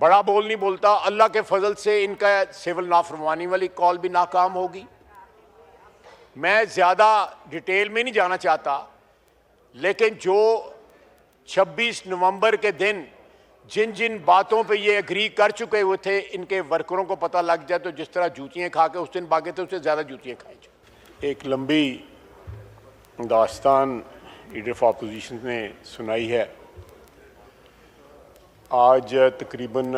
بڑا بول نہیں بولتا، اللہ کے فضل سے ان کا سول نافرمانی والی کال بھی ناکام ہوگی۔ میں زیادہ ڈیٹیل میں نہیں جانا چاہتا، لیکن جو 26 نومبر کے دن جن جن باتوں پہ یہ اگری کر چکے ہوئے تھے، ان کے ورکروں کو پتہ لگ جائے تو جس طرح جوتیاں کھا کے اس دن بھاگے تھے، اس سے زیادہ جوتیاں کھائیں جائیں۔ ایک لمبی داستان لیڈر آف اپوزیشن نے سنائی ہے۔ آج تقریباً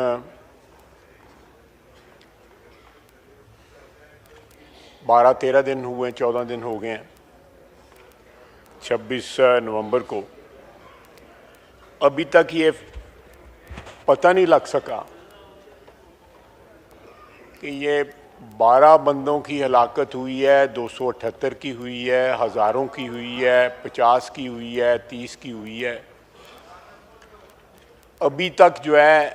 12-13 دن ہوئے ہیں، 14 دن ہو گئے ہیں 26 نومبر کو۔ ابھی تک یہ پتہ نہیں لگ سکا کہ یہ 12 بندوں کی ہلاکت ہوئی ہے، 278 کی ہوئی ہے، ہزاروں کی ہوئی ہے، 50 کی ہوئی ہے، 30 کی ہوئی ہے۔ ابھی تک جو ہے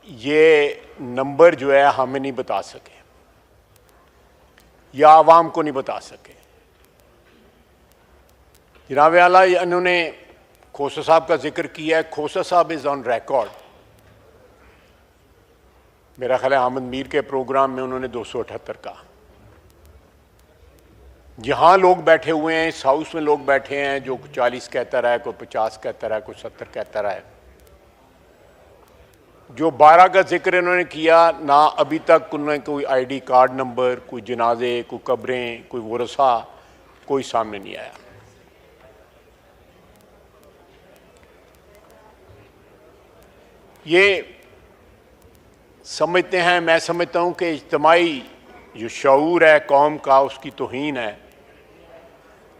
یہ نمبر جو ہے ہمیں نہیں بتا سکے یا عوام کو نہیں بتا سکے۔ جناب اعلیٰ، انہوں نے کھوسہ صاحب کا ذکر کیا ہے۔ کھوسہ صاحب از آن ریکارڈ۔ میرا خیال ہے احمد میر کے پروگرام میں انہوں نے 278 کہا۔ یہاں لوگ بیٹھے ہوئے ہیں، اس ہاؤس میں لوگ بیٹھے ہیں جو 40 کہتا رہا ہے، کوئی 50 کہتا رہا ہے، کوئی 70 کہتا رہا ہے۔ جو 12 کا ذکر انہوں نے کیا، نہ ابھی تک انہوں نے کوئی آئی ڈی کارڈ نمبر، کوئی جنازے، کوئی قبریں، کوئی ورثہ کوئی سامنے نہیں آیا۔ یہ سمجھتے ہیں، میں سمجھتا ہوں کہ اجتماعی جو شعور ہے قوم کا، اس کی توہین ہے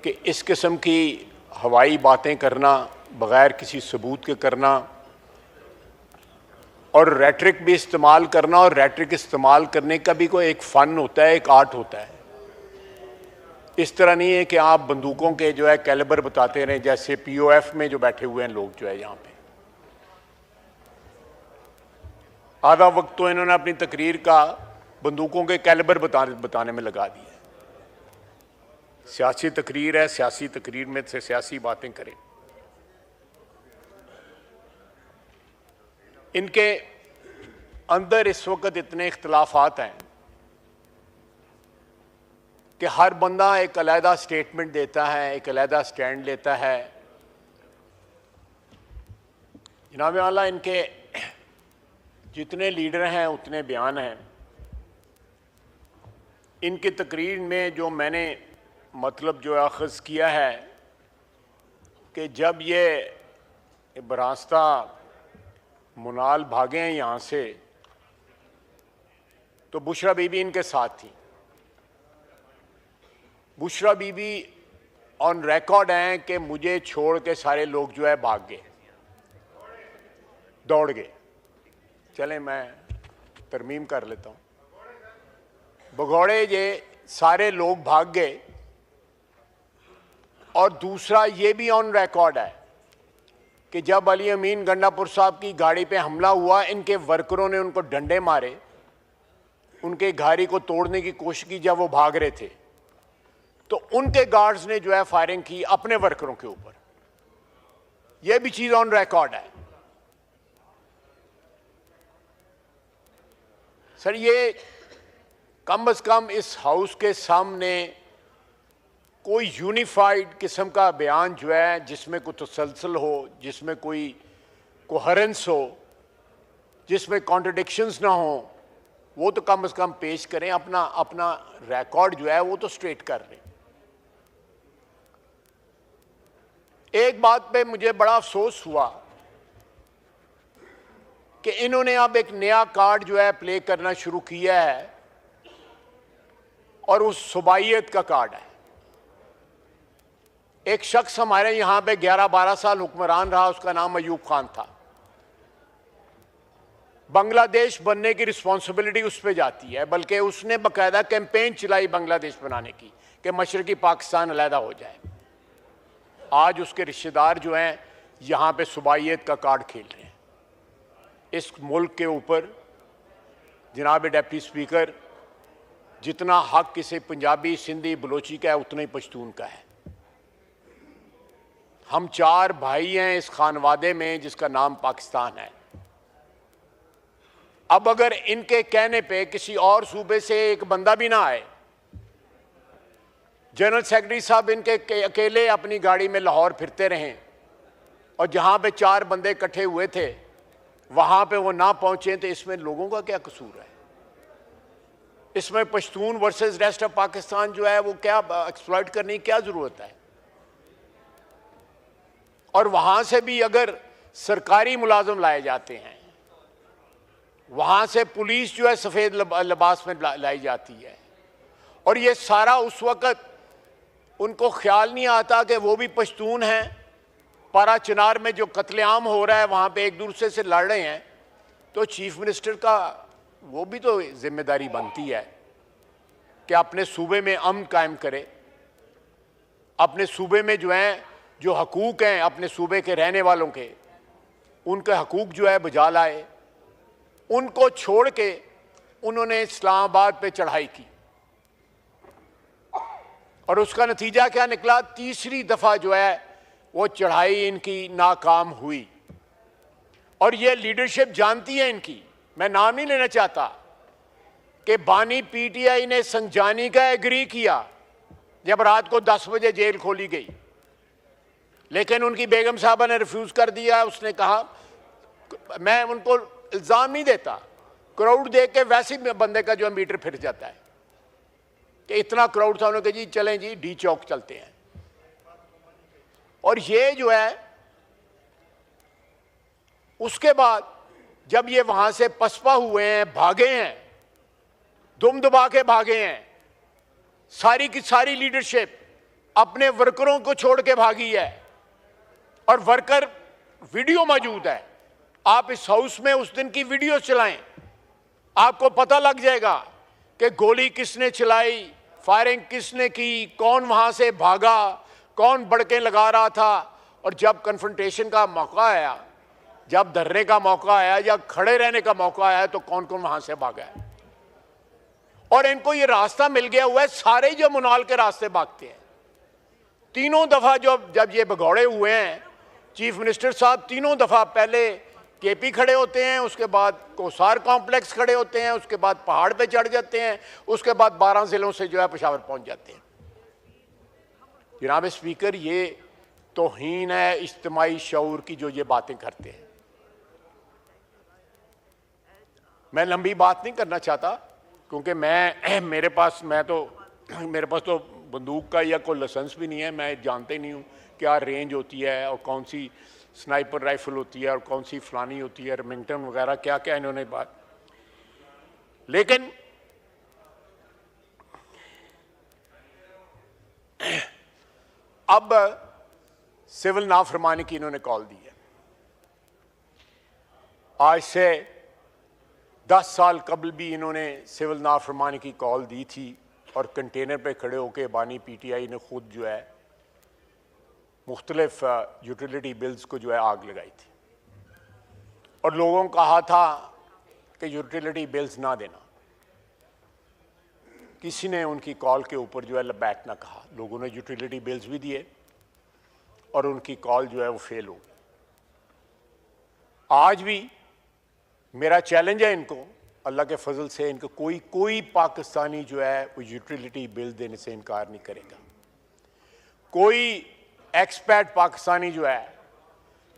کہ اس قسم کی ہوائی باتیں کرنا، بغیر کسی ثبوت کے کرنا، اور ریٹرک بھی استعمال کرنا، اور ریٹرک استعمال کرنے کا بھی کوئی ایک فن ہوتا ہے، ایک آرٹ ہوتا ہے۔ اس طرح نہیں ہے کہ آپ بندوقوں کے جو ہے کیلیبر بتاتے رہیں، جیسے پی او ایف میں جو بیٹھے ہوئے ہیں لوگ جو ہے یہاں پہ۔ آدھا وقت تو انہوں نے اپنی تقریر کا بندوقوں کے کیلیبر بتانے میں لگا دیا۔ سیاسی تقریر ہے، سیاسی تقریر میں سے سیاسی باتیں کریں۔ ان کے اندر اس وقت اتنے اختلافات ہیں کہ ہر بندہ ایک علیحدہ سٹیٹمنٹ دیتا ہے، ایک علیحدہ سٹینڈ لیتا ہے۔ جناب اعلیٰ، ان کے جتنے لیڈر ہیں اتنے بیان ہیں۔ ان کی تقریر میں جو میں نے مطلب جو اخذ کیا ہے کہ جب یہ براستہ منال بھاگے ہیں یہاں سے، تو بشرا بی بی ان کے ساتھ تھی۔ بشرا بی بی آن ریکارڈ ہیں کہ مجھے چھوڑ کے سارے لوگ جو ہے بھاگ گئے، دوڑ گئے۔ چلیں میں ترمیم کر لیتا ہوں۔ بگوڑے یہ سارے لوگ بھاگ گئے، اور دوسرا یہ بھی آن ریکارڈ ہے کہ جب علی امین گنڈا پور صاحب کی گاڑی پہ حملہ ہوا، ان کے ورکروں نے ان کو ڈنڈے مارے، ان کے گاڑی کو توڑنے کی کوشش کی جب وہ بھاگ رہے تھے، تو ان کے گارڈز نے جو ہے فائرنگ کی اپنے ورکروں کے اوپر۔ یہ بھی چیز آن ریکارڈ ہے۔ سر، یہ کم از کم اس ہاؤس کے سامنے کوئی یونیفائیڈ قسم کا بیان جو ہے، جس میں کوئی تسلسل ہو، جس میں کوئی کوہرنس ہو، جس میں کانٹرڈکشنز نہ ہوں، وہ تو کم از کم پیش کریں۔ اپنا ریکارڈ جو ہے وہ تو سٹریٹ کر لیں۔ ایک بات پہ مجھے بڑا افسوس ہوا کہ انہوں نے اب ایک نیا کارڈ جو ہے پلے کرنا شروع کیا ہے، اور اس صوبائیت کا کارڈ ہے۔ ایک شخص ہمارے یہاں پہ 11-12 سال حکمران رہا، اس کا نام ایوب خان تھا۔ بنگلہ دیش بننے کی رسپانسبلٹی اس پہ جاتی ہے، بلکہ اس نے باقاعدہ کیمپین چلائی بنگلہ دیش بنانے کی کہ مشرقی پاکستان علیحدہ ہو جائے۔ آج اس کے رشتہ دار جو ہیں یہاں پہ صوبائیت کا کارڈ کھیل رہے ہیں۔ اس ملک کے اوپر جناب ڈپٹی اسپیکر، جتنا حق کسی پنجابی، سندھی، بلوچی کا ہے، اتنا ہی پشتون کا ہے۔ ہم 4 بھائی ہیں اس خانوادے میں جس کا نام پاکستان ہے۔ اب اگر ان کے کہنے پہ کسی اور صوبے سے ایک بندہ بھی نہ آئے، جنرل سیکرٹری صاحب ان کے اکیلے اپنی گاڑی میں لاہور پھرتے رہیں اور جہاں پہ 4 بندے اکٹھے ہوئے تھے وہاں پہ وہ نہ پہنچیں، تو اس میں لوگوں کا کیا قصور ہے؟ اس میں Pashtun versus rest of Pakistan جو ہے وہ کیا ایکسپلائٹ کرنے کی کیا ضرورت ہے؟ اور وہاں سے بھی اگر سرکاری ملازم لائے جاتے ہیں، وہاں سے پولیس جو ہے سفید لباس میں لائی جاتی ہے، اور یہ سارا اس وقت ان کو خیال نہیں آتا کہ وہ بھی پشتون ہیں، پارا چنار میں جو قتل عام ہو رہا ہے وہاں پہ ایک دوسرے سے لڑ رہے ہیں، تو چیف منسٹر کا وہ بھی تو ذمہ داری بنتی ہے کہ اپنے صوبے میں امن قائم کرے، اپنے صوبے میں جو ہیں جو حقوق ہیں اپنے صوبے کے رہنے والوں کے، ان کے حقوق جو ہے بجا لائے۔ ان کو چھوڑ کے انہوں نے اسلام آباد پہ چڑھائی کی، اور اس کا نتیجہ کیا نکلا؟ تیسری دفعہ جو ہے وہ چڑھائی ان کی ناکام ہوئی، اور یہ لیڈرشپ جانتی ہے ان کی، میں نام نہیں لینا چاہتا، کہ بانی پی ٹی آئی نے سنجانی کا ایگری کیا جب رات کو 10 بجے جیل کھولی گئی، لیکن ان کی بیگم صاحبہ نے ریفیوز کر دیا۔ اس نے کہا، میں ان کو الزام نہیں دیتا، کراؤڈ دیکھ کے ویسے بندے کا جو میٹر پھر جاتا ہے کہ اتنا کراؤڈ تھا، انہوں نے کہا جی چلیں جی ڈی چوک چلتے ہیں۔ اور یہ جو ہے اس کے بعد جب یہ وہاں سے پسپا ہوئے ہیں، بھاگے ہیں، دم دبا کے بھاگے ہیں، ساری کی ساری لیڈرشپ اپنے ورکروں کو چھوڑ کے بھاگی ہے، اور ورکر ویڈیو موجود ہے، آپ اس ہاؤس میں اس دن کی ویڈیو چلائیں، آپ کو پتہ لگ جائے گا کہ گولی کس نے چلائی، فائرنگ کس نے کی، کون وہاں سے بھاگا، کون بڑکیں لگا رہا تھا، اور جب کنفرنٹیشن کا موقع آیا، جب دھرنے کا موقع آیا یا کھڑے رہنے کا موقع آیا، تو کون کون وہاں سے بھاگا ہے۔ اور ان کو یہ راستہ مل گیا ہوا ہے، سارے جو منال کے راستے بھاگتے ہیں۔ تینوں دفعہ جب یہ بھگوڑے ہوئے ہیں، چیف منسٹر صاحب تینوں دفعہ پہلے کے پی کھڑے ہوتے ہیں، اس کے بعد کوسار کمپلیکس کھڑے ہوتے ہیں، اس کے بعد پہاڑ پہ چڑھ جاتے ہیں، اس کے بعد 12 ضلعوں سے جو ہے پشاور پہنچ جاتے ہیں۔ جناب اسپیکر، یہ توہین ہے اجتماعی شعور کی جو یہ باتیں کرتے ہیں۔ میں لمبی بات نہیں کرنا چاہتا، کیونکہ میرے پاس تو بندوق کا یا کوئی لائسنس بھی نہیں ہے، میں جانتے نہیں ہوں کیا رینج ہوتی ہے اور کون سی سنائپر رائفل ہوتی ہے اور کون سی فلانی ہوتی ہے، ریمنگٹن وغیرہ کیا کیا انہوں نے بات۔ لیکن اب سول نافرمانی کی انہوں نے کال دی ہے۔ آج سے 10 سال قبل بھی انہوں نے سول نافرمانی کی کال دی تھی، اور کنٹینر پہ کھڑے ہو کے بانی پی ٹی آئی نے خود جو ہے مختلف یوٹیلیٹی بلز کو جو ہے آگ لگائی تھی، اور لوگوں کو کہا تھا کہ یوٹیلیٹی بلز نہ دینا۔ کسی نے ان کی کال کے اوپر جو ہے لبیک نہ کہا، لوگوں نے یوٹیلیٹی بلز بھی دیے، اور ان کی کال جو ہے وہ فیل ہو گئی۔ آج بھی میرا چیلنج ہے ان کو، اللہ کے فضل سے ان کو کوئی پاکستانی جو ہے وہ یوٹیلیٹی بل دینے سے انکار نہیں کرے گا۔ کوئی ایکسپیٹ پاکستانی جو ہے،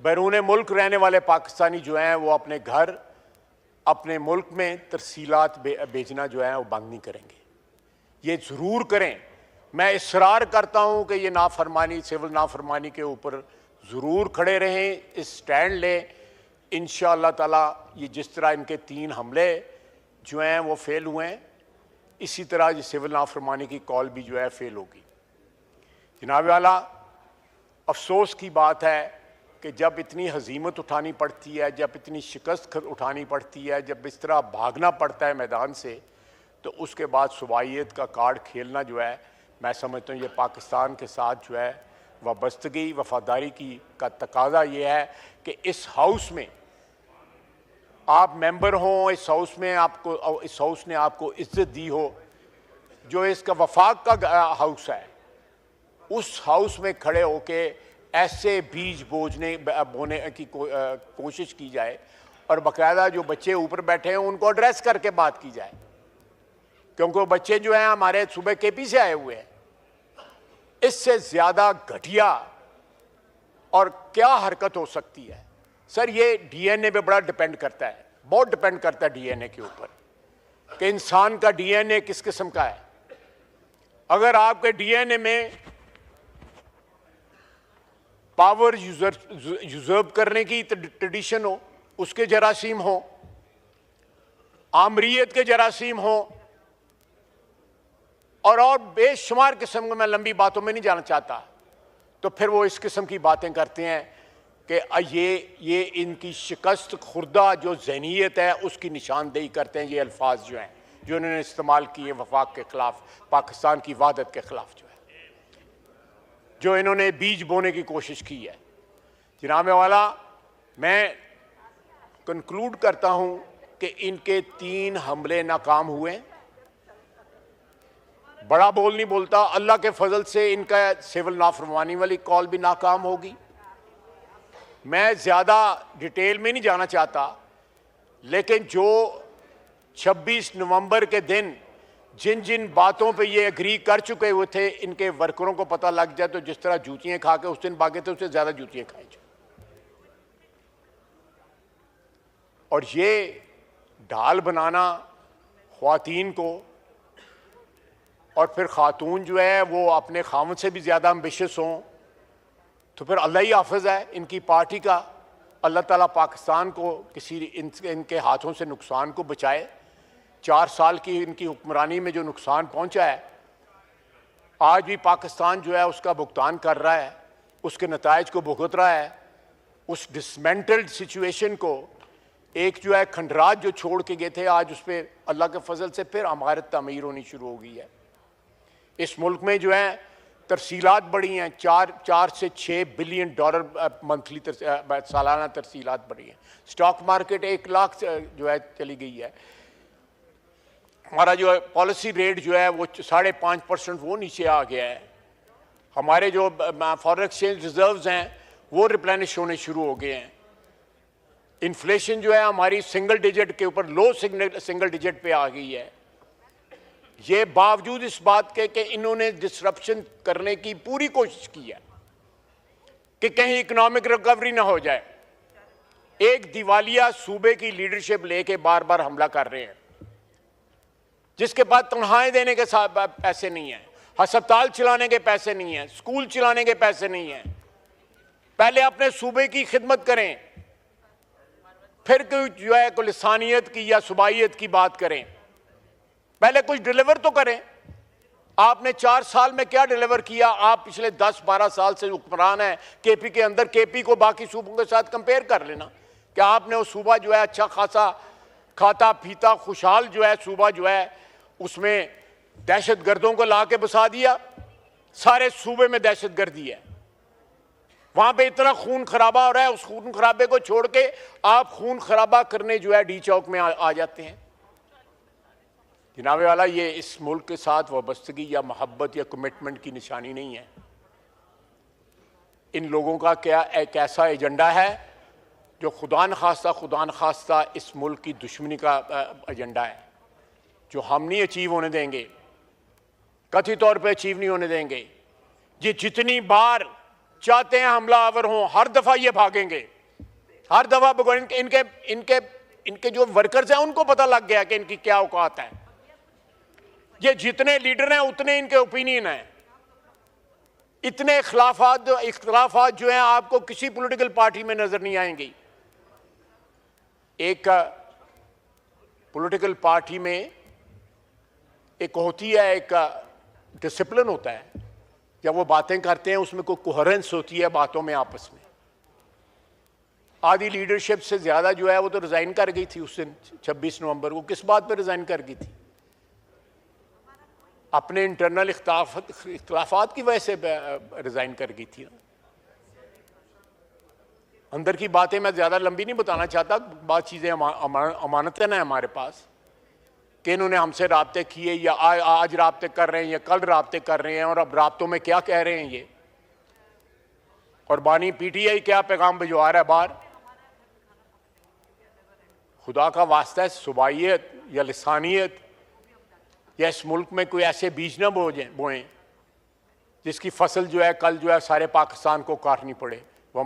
بیرون ملک رہنے والے پاکستانی جو ہیں، وہ اپنے گھر اپنے ملک میں ترسیلات بھیجنا جو ہے وہ بند نہیں کریں گے۔ یہ ضرور کریں، میں اصرار کرتا ہوں کہ یہ نافرمانی، سول نافرمانی کے اوپر ضرور کھڑے رہیں، اس سٹینڈ لیں۔ انشاءاللہ تعالیٰ یہ جس طرح ان کے 3 حملے جو ہیں وہ فیل ہوئے ہیں، اسی طرح یہ سول نافرمانی کی کال بھی جو ہے فیل ہوگی۔ جناب والا، افسوس کی بات ہے کہ جب اتنی ہزیمت اٹھانی پڑتی ہے، جب اتنی شکست اٹھانی پڑتی ہے، جب اس طرح بھاگنا پڑتا ہے میدان سے، تو اس کے بعد صوبائیت کا کارڈ کھیلنا جو ہے، میں سمجھتا ہوں یہ پاکستان کے ساتھ جو ہے وابستگی، وفاداری کی کا تقاضا یہ ہے کہ اس ہاؤس میں آپ ممبر ہوں، اس ہاؤس نے آپ کو عزت دی ہو، جو اس کا وفاق کا ہاؤس ہے، اس ہاؤس میں کھڑے ہو کے ایسے بیج بونے کی کوشش کی جائے، اور باقاعدہ جو بچے اوپر بیٹھے ہیں ان کو ایڈریس کر کے بات کی جائے، کیونکہ وہ بچے جو ہیں ہمارے صوبے کے پی سے آئے ہوئے ہیں۔ اس سے زیادہ گھٹیا اور کیا حرکت ہو سکتی ہے؟ سر یہ ڈی این اے پہ بڑا ڈیپینڈ کرتا ہے، بہت ڈیپینڈ کرتا ہے ڈی این اے کے اوپر کہ انسان کا ڈی این اے کس قسم کا ہے۔ اگر آپ کے ڈی این اے میں پاور یوزرو کرنے کی ٹریڈیشن ہو، اس کے جراثیم ہوں، آمریت کے جراثیم ہوں، اور بے شمار قسم کو، میں لمبی باتوں میں نہیں جانا چاہتا، تو پھر وہ اس قسم کی باتیں کرتے ہیں کہ یہ ان کی شکست خوردہ جو ذہنیت ہے اس کی نشاندہی کرتے ہیں۔ یہ الفاظ جو ہیں جو انہوں نے استعمال کیے وفاق کے خلاف، پاکستان کی وحدت کے خلاف جو انہوں نے بیج بونے کی کوشش کی ہے۔ جناب والا، میں کنکلوڈ کرتا ہوں کہ ان کے 3 حملے ناکام ہوئے۔ بڑا بول نہیں بولتا، اللہ کے فضل سے ان کا سول نافرمانی والی کال بھی ناکام ہوگی۔ میں زیادہ ڈیٹیل میں نہیں جانا چاہتا، لیکن جو 26 نومبر کے دن جن باتوں پہ یہ اگری کر چکے ہوئے تھے، ان کے ورکروں کو پتہ لگ جائے تو جس طرح جوتیاں کھا کے اس دن بھاگے تھے، اس سے زیادہ جوتیاں کھائیں جائیں۔ اور یہ ڈھال بنانا خواتین کو، اور پھر خاتون جو ہے وہ اپنے خاوند سے بھی زیادہ امبیشس ہوں، تو پھر اللہ ہی حافظ ہے ان کی پارٹی کا۔ اللہ تعالیٰ پاکستان کو ان کے ہاتھوں سے نقصان کو بچائے۔ 4 سال کی ان کی حکمرانی میں جو نقصان پہنچا ہے، آج بھی پاکستان جو ہے اس کا بھگتان کر رہا ہے، اس کے نتائج کو بھگت رہا ہے۔ اس ڈسمینٹلڈ سچویشن کو، ایک جو ہے کھنڈرات جو چھوڑ کے گئے تھے، آج اس پہ اللہ کے فضل سے پھر عمارت تعمیر ہونی شروع ہو گئی ہے۔ اس ملک میں جو ہے ترسیلات بڑھی ہیں، 4 سے 6 بلین ڈالر منتھلی سالانہ ترسیلات بڑھی ہیں۔ سٹاک مارکیٹ 1 لاکھ جو ہے چلی گئی ہے۔ ہمارا جو پالیسی ریٹ جو ہے وہ 5.5% وہ نیچے آ گیا ہے۔ ہمارے جو فارن ایکسچینج ریزروز ہیں وہ ریپلینش ہونے شروع ہو گئے ہیں۔ انفلیشن جو ہے ہماری سنگل ڈیجٹ کے اوپر، لو سنگل ڈیجٹ پہ آ گئی ہے۔ یہ باوجود اس بات کے کہ انہوں نے ڈسرپشن کرنے کی پوری کوشش کی ہے کہ کہیں اکنامک ریکوری نہ ہو جائے۔ ایک دیوالیہ صوبے کی لیڈرشپ لے کے بار بار حملہ کر رہے ہیں، جس کے بعد تنخواہیں دینے کے پیسے نہیں ہیں، ہسپتال چلانے کے پیسے نہیں ہیں، اسکول چلانے کے پیسے نہیں ہیں۔ پہلے اپنے صوبے کی خدمت کریں، پھر جو ہے کوئی لسانیت کی یا صوبائیت کی بات کریں۔ پہلے کچھ ڈیلیور تو کریں۔ آپ نے 4 سال میں کیا ڈیلیور کیا؟ آپ پچھلے 10-12 سال سے حکمران ہیں کے پی کے اندر۔ کے پی کو باقی صوبوں کے ساتھ کمپیئر کر لینا کہ آپ نے وہ صوبہ جو ہے اچھا خاصا کھاتا پیتا خوشحال جو ہے صوبہ جو ہے، اس میں دہشت گردوں کو لا کے بسا دیا۔ سارے صوبے میں دہشت گردی ہے، وہاں پہ اتنا خون خرابہ ہو رہا ہے۔ اس خون خرابے کو چھوڑ کے آپ خون خرابہ کرنے جو ہے ڈی چوک میں آ جاتے ہیں۔ جناب والا، یہ اس ملک کے ساتھ وابستگی یا محبت یا کمٹمنٹ کی نشانی نہیں ہے۔ ان لوگوں کا کیا ایک ایسا ایجنڈا ہے جو خدا نخواستہ اس ملک کی دشمنی کا ایجنڈا ہے، جو ہم نہیں اچیو ہونے دیں گے، قطعی طور پہ اچیو نہیں ہونے دیں گے۔ یہ جتنی بار چاہتے ہیں حملہ آور ہوں، ہر دفعہ یہ بھاگیں گے، ہر دفعہ ان کے جو ورکرز ہیں ان کو پتہ لگ گیا کہ ان کی کیا اوقات ہے۔ یہ جتنے لیڈر ہیں اتنے ان کے اوپینین ہیں۔ اتنے اختلافات جو ہیں آپ کو کسی پولیٹیکل پارٹی میں نظر نہیں آئیں گی۔ ایک پولیٹیکل پارٹی میں ایک ہوتی ہے، ایک ڈسپلن ہوتا ہے، جب وہ باتیں کرتے ہیں اس میں کوئی کوہرنس ہوتی ہے باتوں میں آپس میں۔ آدھی لیڈرشپ سے زیادہ جو ہے وہ تو ریزائن کر گئی تھی اس دن 26 نومبر کو۔ کس بات پہ ریزائن کر گئی تھی؟ اپنے انٹرنل اختلافات کی وجہ سے ریزائن کر گئی تھی۔ اندر کی باتیں میں زیادہ لمبی نہیں بتانا چاہتا، بعض چیزیں امانتیں ہیں ہمارے پاس کہ انہوں نے ہم سے رابطے کیے یا آج رابطے کر رہے ہیں یا کل رابطے کر رہے ہیں، اور اب رابطوں میں کیا کہہ رہے ہیں یہ، اور بانی پی ٹی آئی کیا پیغام بھجوا رہا ہے باہر۔ خدا کا واسطہ ہے صوبائیت یا لسانیت یا اس ملک میں کوئی ایسے بیج نہ بوئیں جس کی فصل جو ہے کل جو ہے سارے پاکستان کو کاٹنی پڑے.